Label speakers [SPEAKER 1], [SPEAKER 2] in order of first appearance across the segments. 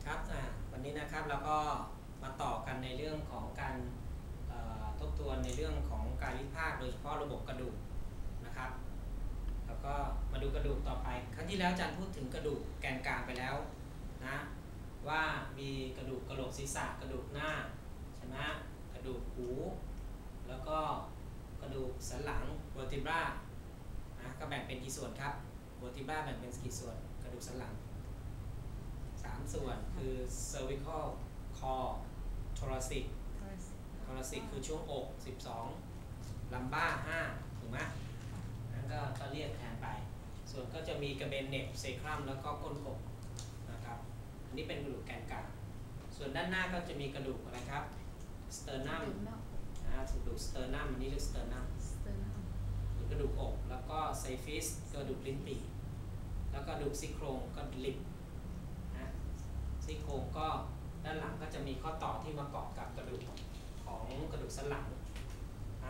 [SPEAKER 1] ครับวันนี้นะครับเราก็มาต่อกันในเรื่องของการทบทวนในเรื่องของกายวิภาคโดยเฉพาะระบบกระดูกนะครับแล้วก็มาดูกระดูกต่อไปครั้งที่แล้วอาจารย์พูดถึงกระดูกแกนกลางไปแล้วนะว่ามีกระดูกกะโหลกศีรษะกระดูกหน้าใช่ไหมกระดูกหูแล้วก็กระดูกสันหลัง vertebra นะก็แบ่งเป็นกี่ส่วนครับ vertebra แบ่งเป็นกี่ส่วนกระดูกสันหลัง3 ส่วนคือ cervical core thoracic คือช่วงอก12 lumbar 5ถูกไหมนั้นก็เรียกแทนไปส่วนก็จะมีกระเบนเน็บเซครัมแล้วก็ก้นกบนะครับอันนี้เป็นกระดูกแกนกลางส่วนด้านหน้าก็จะมีกระดูกอะไรครับ sternum กระดูก sternum อันนี้เรียก sternum หรือกระดูกอกแล้วก็ symphysis กระดูกลิ้นปี่แล้วก็กระดูกซี่โครงก็ลิบซี่โครงก็ด้านหลังก็จะมีข้อต่อที่มาเกาะกับกระดูกของกระดูกสันหลัง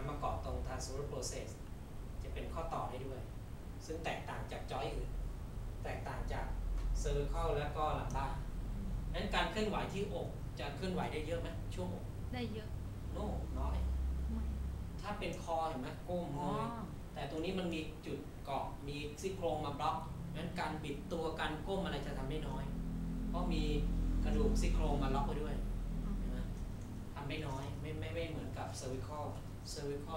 [SPEAKER 1] มาเกาะตรง transverse process จะเป็นข้อต่อได้ด้วยซึ่งแตกต่างจากจอยอื่นแตกต่างจาก cervical และก็ lumbar นั้นการเคลื่อนไหวที่อกจะเคลื่อนไหวได้เยอะไหมช่วงอก
[SPEAKER 2] ได้เยอะ
[SPEAKER 1] น้อยถ้าเป็นคอเห็นไหมก้มเลยแต่ตรงนี้มันมีจุดเกาะมีซี่โครงมาบล็อกนั้นการบิดตัวการก้มอะไรจะทำได้น้อยเพราะมีกระดูกซี่โครงมาล็อกไว้ด้วยนะทำได้น้อยไม่เหมือนกับ cervical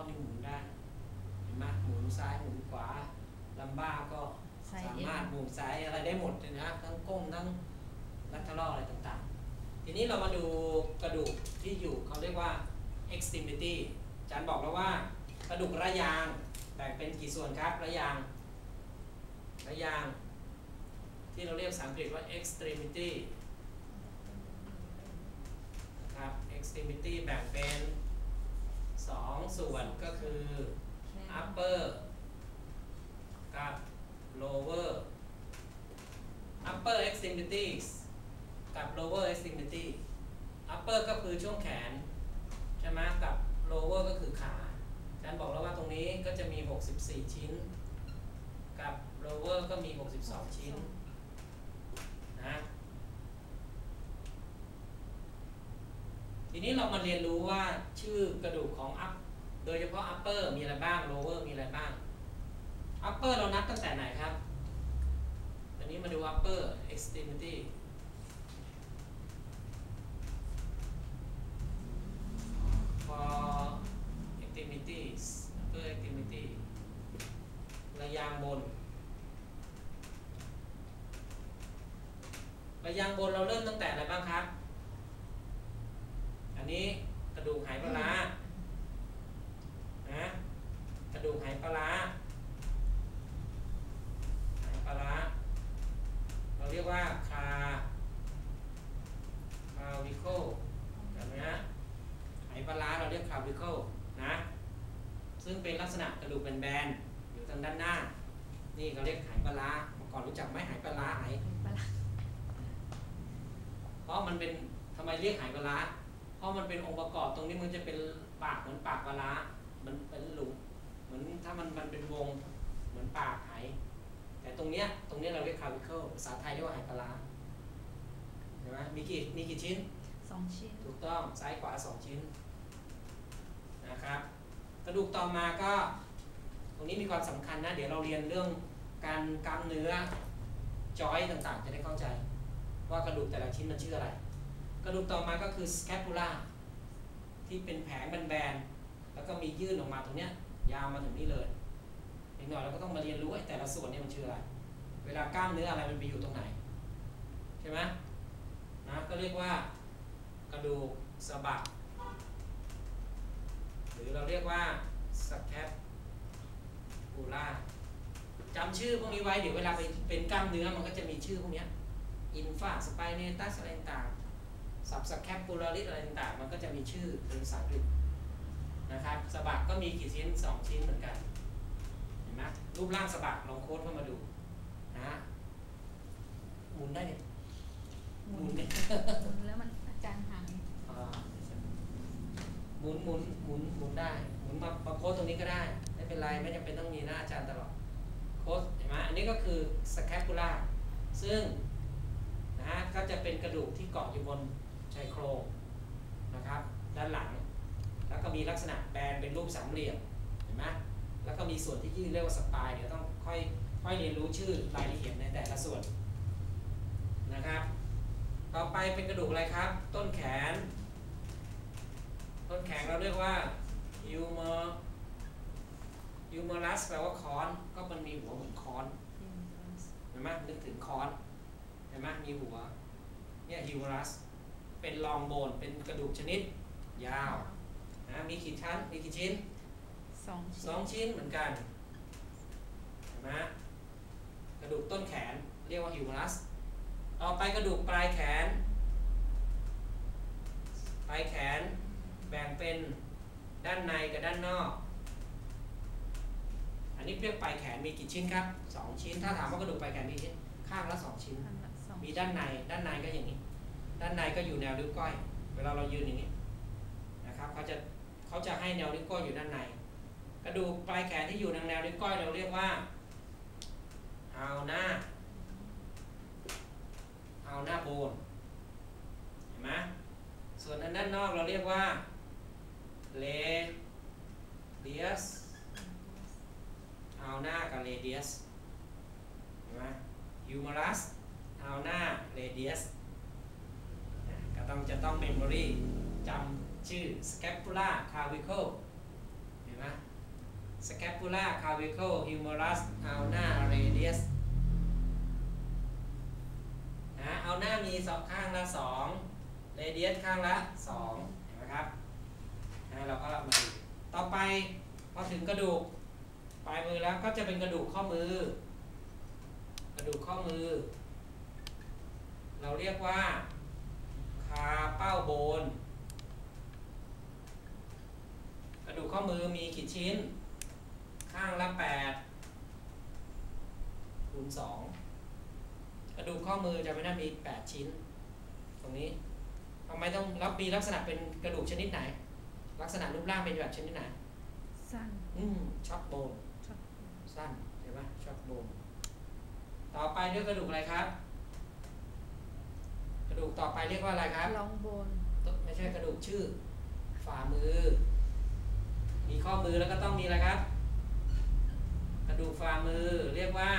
[SPEAKER 1] นี่หมุนได้เห็นไหมหมุนซ้ายหมุนขวาลัมบ้าก็สามารถหมุนซ้ายอะไรได้หมดเลยนะทั้งก้มทั้งลัทลัลอะไรต่างๆทีนี้เรามาดูกระดูกที่อยู่เขาเรียกว่า extremity อาจารย์บอกแล้วว่ากระดูกระยางแบ่งเป็นกี่ส่วนครับระยางที่เราเรียกภาษาอังกฤษว่า extremity นะครับ extremity แบ่งเป็น2 ส่วนก็คือ upper กับ lower upper extremities กับ lower extremity upper ก็คือช่วงแขนใช่ไหมกับ lower ก็คือขาอาจารย์บอกแล้วว่าตรงนี้ก็จะมี64 ชิ้นกับ lower ก็มี62 ชิ้นนะทีนี้เรามาเรียนรู้ว่าชื่อกระดูกของ up โดยเฉพาะ upper มีอะไรบ้าง lower มีอะไรบ้าง upper เรานับตั้งแต่ไหนครับตอนนี้มาดู upper extremity for extremities upper extremity ระยางบนเราเริ่มตั้งแต่อะไรบ้างครับอันนี้กระดูกไหปลาร้านะกระดูกไหปลาร้าเราเรียกว่าclavicle แบบนี้ไหปลาร้าเราเรียก clavicle นะซึ่งเป็นลักษณะกระดูกแบนๆอยู่ทางด้านหน้านี่เขาเรียกไหปลาร้าเมื่อก่อนรู้จักไหมไหปลาร้าเพราะมันเป็นทำไมเรียกไหปลาร้าเพราะมันเป็นองค์ประกอบตรงนี้มันจะเป็นปากเหมือนปากปลาร้ามันเป็นหลุมเหมือนถ้ามันเป็นวงเหมือนปากไหแต่ตรงเนี้ยเราเรียก clavicle ภาษาไทยเรียกว่าไหปลาร้าเห็นไหมมีกี่ชิ้น
[SPEAKER 2] 2 ชิ้น
[SPEAKER 1] ถูกต้องซ้ายขวา2 ชิ้นนะครับกระดูกต่อมาก็ตรงนี้มีความสำคัญนะเดี๋ยวเราเรียนเรื่องการกล้ามเนื้อจอยต่างๆจะได้เข้าใจว่ากระดูกแต่ละชิ้นมันชื่ออะไรกระดูกต่อมาก็คือ scapula ที่เป็นแผงแบนๆแล้วก็มียื่นออกมาตรงเนี้ยยาวมาถึงนี่เลยอีกหน่อยเราก็ต้องมาเรียนรู้แต่ละส่วนนี่มันชื่ออะไรเวลากล้ามเนื้ออะไรมันไปอยู่ตรงไหนใช่ไหมนะก็เรียกว่ากระดูกสะบักหรือเราเรียกว่า scapula จำชื่อพวกนี้ไว้เดี๋ยวเวลาไปเป็นกล้ามเนื้อมันก็จะมีชื่อพวกนี้infra spinatus อะไรต่างsubscapularis อะไรต่างมันก็จะมีชื่อเป็นภาษาอังกฤษนะครับสะบักก็มีกี่ชิ้น2 ชิ้นเหมือนกันเห็นไหมรูปร่างสะบักลองโค้ดเข้ามาดูนะหมุนได้เนี่ยหมุนเนี่ย
[SPEAKER 2] แล้วมันอาจารย์หาย
[SPEAKER 1] หมุนได้หมุนมาโค้ดตรงนี้ก็ได้ไม่เป็นไรไม่จำเป็นต้องมีหน้าอาจารย์ตลอดโค้ดเห็นไหมอันนี้ก็คือ scapula ซึ่งนะก็จะเป็น เป็นกระดูกที่เกาะอยู่บนชายโครงนะครับด้านหลังแล้วก็มีลักษณะแบนเป็นรูปสามเหลี่ยมเห็นไหมแล้วก็มีส่วนที่ยื่นเรียกว่าสปายเดี๋ยวต้องค่อยเรียนรู้ชื่อรายละเอียดในแต่ละส่วนนะครับต่อไปเป็นกระดูกอะไรครับต้นแขนเราเรียกว่า humerus แปลว่าค้อนก็มันมีหัวเหมือนค้อนเห็นไหมนึกถึงค้อนเห็นไหมมีหัวเนี่ย humerus เป็นลองโบนเป็นกระดูกชนิดยาวนะมีกี่ชั้นมีกี่ชิ้นสองชิ้นเหมือนกันเห็นไหมกระดูกต้นแขนเรียกว่า humerus ต่อไปกระดูกปลายแขนแบ่งเป็นด้านในกับด้านนอกอันนี้เรียกปลายแขนมีกี่ชิ้นครับ2ชิ้นถ้าถามว่ากระดูกปลายแขนมีชิ้นข้างละ2ชิ้นมีด้านในก็อย่างนี้ด้านในก็อยู่แนวนิ้วก้อยเวลาเรายืนอย่างนี้นะครับเขาจะให้แนวนิ้วก้อยอยู่ด้านในกระดูกปลายแขนที่อยู่ในแนวนิ้วก้อยเราเรียกว่าเอาหน้าโบนเห็นไหมส่วนด้านนอกเราเรียกว่าเลเดียสเอาหน้ากับเลเดียสเห็นไหมยูม รัสเอาหน้าเลเดียสก็จะต้องเมมโมรีจำชื่อ scapula clavicle เห็นไหม scapula clavicle humerus เอาหน้า radius เอาหน้ามี2ข้างละ2 radius ข้างละ2เห็นไหมครับเราก็มาดูต่อไปพอถึงกระดูกปลายมือแล้วก็จะเป็นกระดูกข้อมือเราเรียกว่าคาเป้าโบนกระดูกข้อมือมีกี่ชิ้นข้างละ8คูณ2กระดูกข้อมือจะไม่ได้มี8ชิ้นตรงนี้ทำไมต้องมีลักษณะเป็นกระดูกชนิดไหนลักษณะรูปร่างเป็นแบบชนิดไหน
[SPEAKER 2] สั้น
[SPEAKER 1] ช็อตโบนสั้นเห็นไหมช็อตโบนต่อไปด้วยกระดูกอะไรครับกระดูกต่อไปเรียกว่าอะไรครับ
[SPEAKER 2] ลองโบน
[SPEAKER 1] ไม่ใช่กระดูกชื่อฝ่ามือมีข้อมือแล้วก็ต้องมีอะไรครับกระดูกฝ่ามือเรียกว่า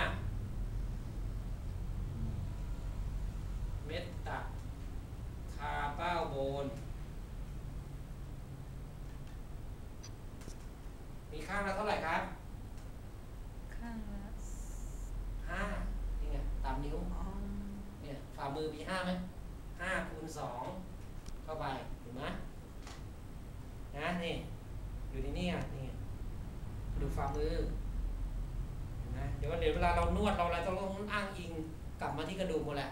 [SPEAKER 1] เมตตาคาเป้าโบนมีข้างละเท่าไหร่ครับ
[SPEAKER 2] ข้างละ
[SPEAKER 1] 5นี่ไงตามนิ้วเนี่ยฝ่ามือมี5ไหม5คูณ2เข้าไปเห็นไหมนะนี่อยู่ที่นี่นี่ดูฝ่ามือเห็นไหมเดี๋ยวเวลาเรานวดเราอะไรต้องอ้างอิงกลับมาที่กระดูกหมดแหละ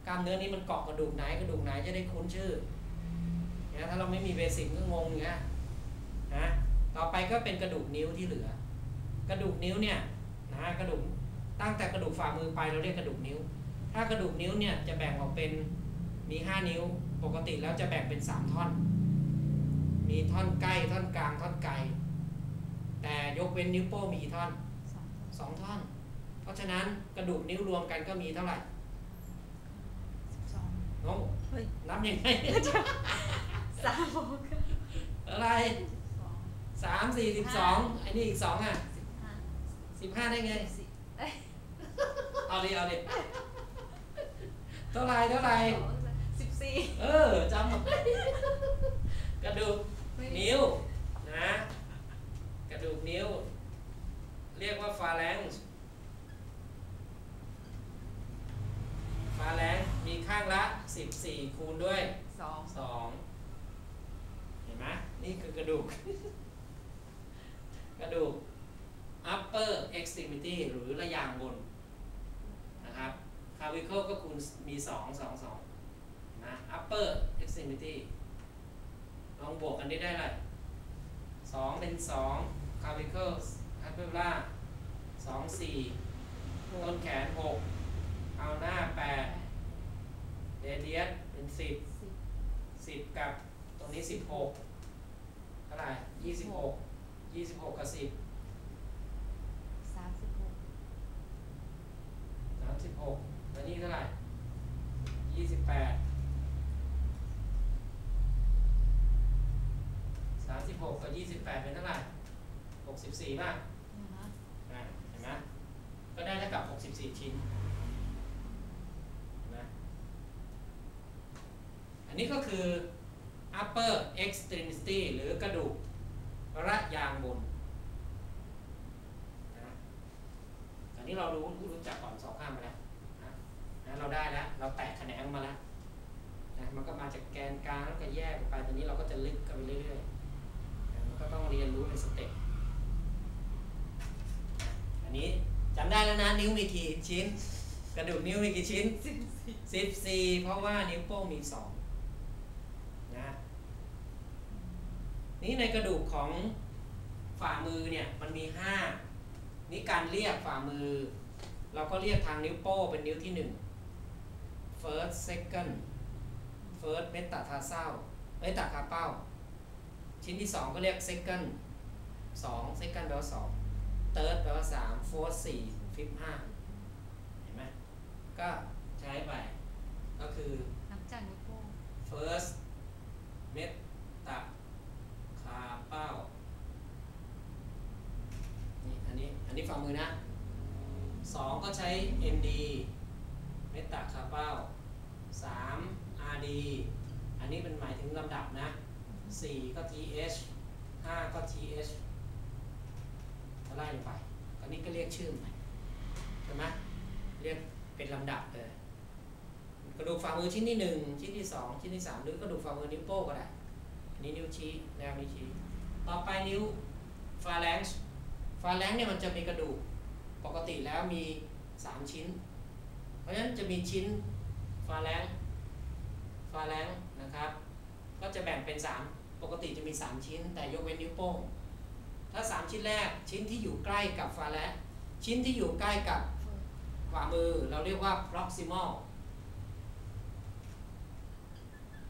[SPEAKER 1] กล้ามเนื้อนี้มันเกาะกระดูกไหนจะได้คุ้นชื่อนะถ้าเราไม่มีเบสิกก็งงอย่างเงี้ยนะต่อไปก็เป็นกระดูกนิ้วที่เหลือกระดูกนิ้วเนี่ยนะกระดูกตั้งแต่กระดูกฝ่ามือไปเราเรียกกระดูกนิ้วถ้ากระดูกนิ้วเนี่ยจะแบ่งออกเป็นมี5นิ้วปกติแล้วจะแบ่งเป็น3ท่อนมีท่อนใกล้ท่อนกลางท่อนไกลแต่ยกเว้นนิ้วโป้งมีกี่ท่อน2ท่อนเพราะฉะนั้นกระดูกนิ้วรวมกันก็มีเท่าไหร่
[SPEAKER 2] 12
[SPEAKER 1] นับยังไง
[SPEAKER 2] 3
[SPEAKER 1] อะไร3 4 12ไอ้นี่อีก2อ่ะ15ได้ไงเอาดิเท่าไหร่
[SPEAKER 2] 14
[SPEAKER 1] จำกระดูกนิ้วนะกระดูกนิ้วเรียกว่าฟาแลงซ์มีข้างละ14คูณด้วย2เห็นไหมนี่คือกระดูกupper extremity หรือระยางบนนะครับ clavicle ก็คูณมี2นะ upper extremity ลองบวกกันได้เลย2เป็น2 clavicle scapula 2 4ต้นแขน6เอาหน้า8 radius เป็น10กับตรงนี้16เท่าไหร่26กับ10 36แล้วนี่เท่าไหร่28 36กับ28เป็นเท่าไหร่64ป่ะเห็นไหมก็ได้เท่ากับ64ชิ้นเห็นไหมอันนี้ก็คือ upper extremity หรือกระดูกระยางบนนะอันนี้เรารู้จักก่อนสองข้างมาแล้วนะเราได้แล้วเราแตะแขนงมาแล้วนะมันก็มาจากแกนกลางแล้วก็แยกออกไปตอนนี้เราก็จะลึกกันไปเรื่อยๆนะมันก็ต้องเรียนรู้เป็นสเต็ปอันนี้จำได้แล้วนะนิ้วมีกี่ชิ้นกระดูกนิ้วมีกี่ชิ้น14เพราะว่านิ้วโป้งมี2นะนี่ในกระดูกของฝ่ามือเนี่ยมันมี5นี่การเรียกฝ่ามือเราก็เรียกทางนิ้วโป้งเป็นนิ้วที่1 first second first metatarsal metatarsal ชิ้นที่2ก็เรียก second 2 second แปลว่า2 third แปลว่า3 fourth 4 fifth 5เห็นไหมก็ใช้ไปก็คือ
[SPEAKER 2] นับจากนิ้วโป้ง
[SPEAKER 1] first metatarsal นี่อันนี้ฝ่ามือนะ2ก็ใช้ MD metatarsal 3 RD อันนี้เป็นหมายถึงลำดับนะ4ก็ TH 5ก็ TH ไล่ลงไปอันนี้ก็เรียกชื่อใหม่ใช่ไหมเรียกเป็นลำดับเลยกระดูกฝ่ามือชิ้นที่1ชิ้นที่2ชิ้นที่3หรือกระดูกฝ่ามือนิ้วโป้งก็ได้อันนี้นิ้วชี้แนวนิ้วชี้ต่อไปนิ้วฟาแลงซ์เนี่ยมันจะมีกระดูกปกติแล้วมี3ชิ้นเพราะฉะนั้นจะมีชิ้นฟาแลงซ์นะครับก็จะแบ่งเป็น3ปกติจะมี3ชิ้นแต่ยกเว้นนิ้วโป้งถ้า3ชิ้นแรกชิ้นที่อยู่ใกล้กับฟาแลงซ์ชิ้นที่อยู่ใกล้กับฝ่ามือเราเรียกว่า proximal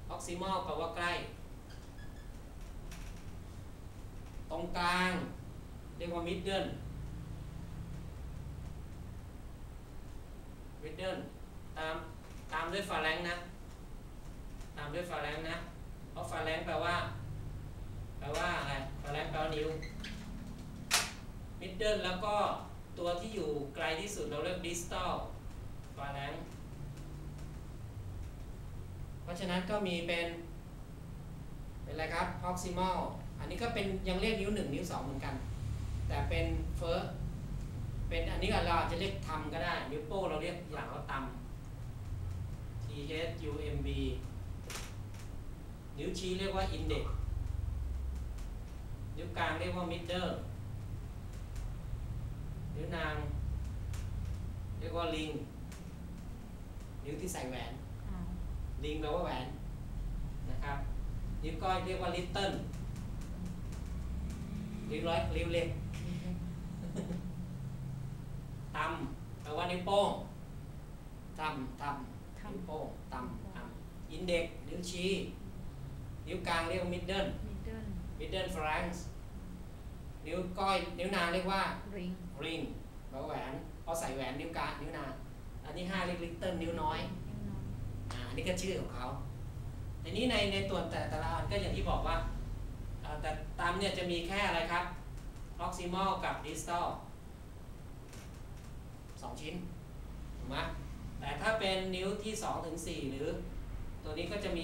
[SPEAKER 1] แปลว่าใกล้ตรงกลางเรียกว่า middle ตามด้วยฟาแลงซ์นะเพราะฟาแลงซ์แปลว่าอะไรฟาแลงซ์แปลว่านิ้ว middle แล้วก็ตัวที่อยู่ไกลที่สุดเราเรียก distal phalanx เพราะฉะนั้นก็มีเป็นอะไรครับ proximal อันนี้ก็เป็นยังเรียกนิ้ว1นิ้ว2เหมือนกันแต่เป็น first เป็นอันนี้เราอาจจะเรียกทำก็ได้นิ้วโป้งเราเรียกอย่างว่าตำ THUMB นิ้วชี้เรียกว่า index นิ้วกลางเรียกว่า middle นิ้วนางเรียกว่าลิงนิ้วที่ใส่แหวนลิงแปลว่าแหวนนะครับนิ้วก้อยเรียกว่า little นิ้วเล็กตำแปลว่านิ้วโป้งตำนิ้วโป้งตำอินเด็กนิ้วชี้นิ้วกลางเรียกว่า middle phalanx นิ้วก้อยนิ้วนางเรียกว่า ring แปลว่าแหวนเพราะใส่แหวนนิ้วกลางนิ้วนางอันนี้5เรียก little นิ้วน้อยอันนี้ก็ชื่อของเขาทีนี้ในตัวแต่ละอันก็อย่างที่บอกว่าแต่ตามเนี่ยจะมีแค่อะไรครับ proximal กับ distal 2 ชิ้นถูกไหมแต่ถ้าเป็นนิ้วที่2ถึง4หรือตัวนี้ก็จะมี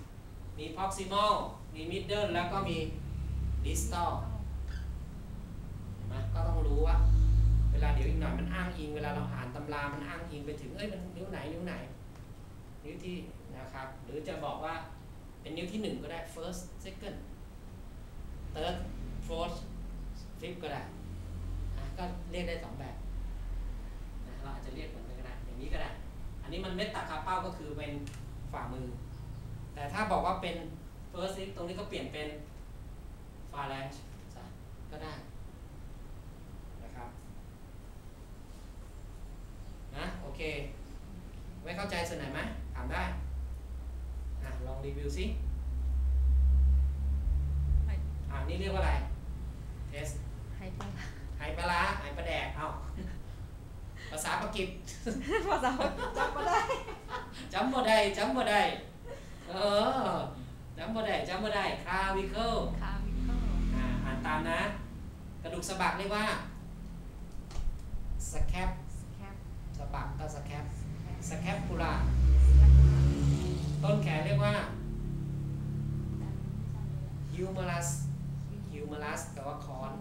[SPEAKER 1] 3มี proximal มี middle แล้วก็มี distal เห็นไหมก็ต้องรู้ว่าเวลาเดี๋ยวอีกหน่อยมันอ้างอิงเวลาเราอ่านตำรามันอ้างอิงไปถึงมันนิ้วไหนนิ้วที่นะครับหรือจะบอกว่าเป็นนิ้วที่1ก็ได้ first second third fourth fifth ก็ได้ก็เรียกได้2แบบเราอาจจะเรียกเหมือนกันก็ได้อย่างนี้ก็ได้อันนี้มันเมตตาคาเป้าก็คือเป็นฝ่ามือแต่ถ้าบอกว่าเป็น first fifth ตรงนี้ก็เปลี่ยนเป็น phalanx ก็ได้นะครับนะโอเคไม่เข้าใจส่วนไหนไหมถามได้ลองรีวิวซินี่เรียกว่าอะไรเทสไหปลาร้าไหปลาแดกภาษาปากีส
[SPEAKER 2] ภาษาจำไม่ได้
[SPEAKER 1] จำบ่ได้เออจำบ่ได้คลาวิเคิล
[SPEAKER 2] คาวิเคิล
[SPEAKER 1] อ่านตามนะ กระดูกสะบักเรียกว่าสแคป
[SPEAKER 2] สแคป
[SPEAKER 1] สะบักก็สแคปสแคปปูลา
[SPEAKER 2] สแคป
[SPEAKER 1] ต้นแขนเรียกว่าฮิวเมรัสแปลว่าค้อน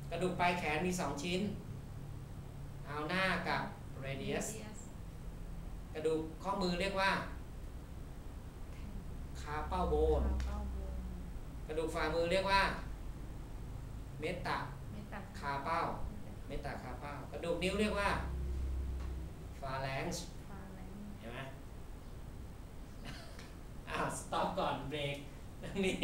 [SPEAKER 1] กระดูกปลายแขนมี2ชิ้นอัลนากับเรเดียสกระดูกข้อมือเรียกว่าคาเป้าโบนกระดูกฝ่ามือเรียกว่าเมตาคาเป้ากระดูกนิ้วเรียกว่าฟาแลงซ์เห็นไหมสต็อปก่อนเบรกตรงนี้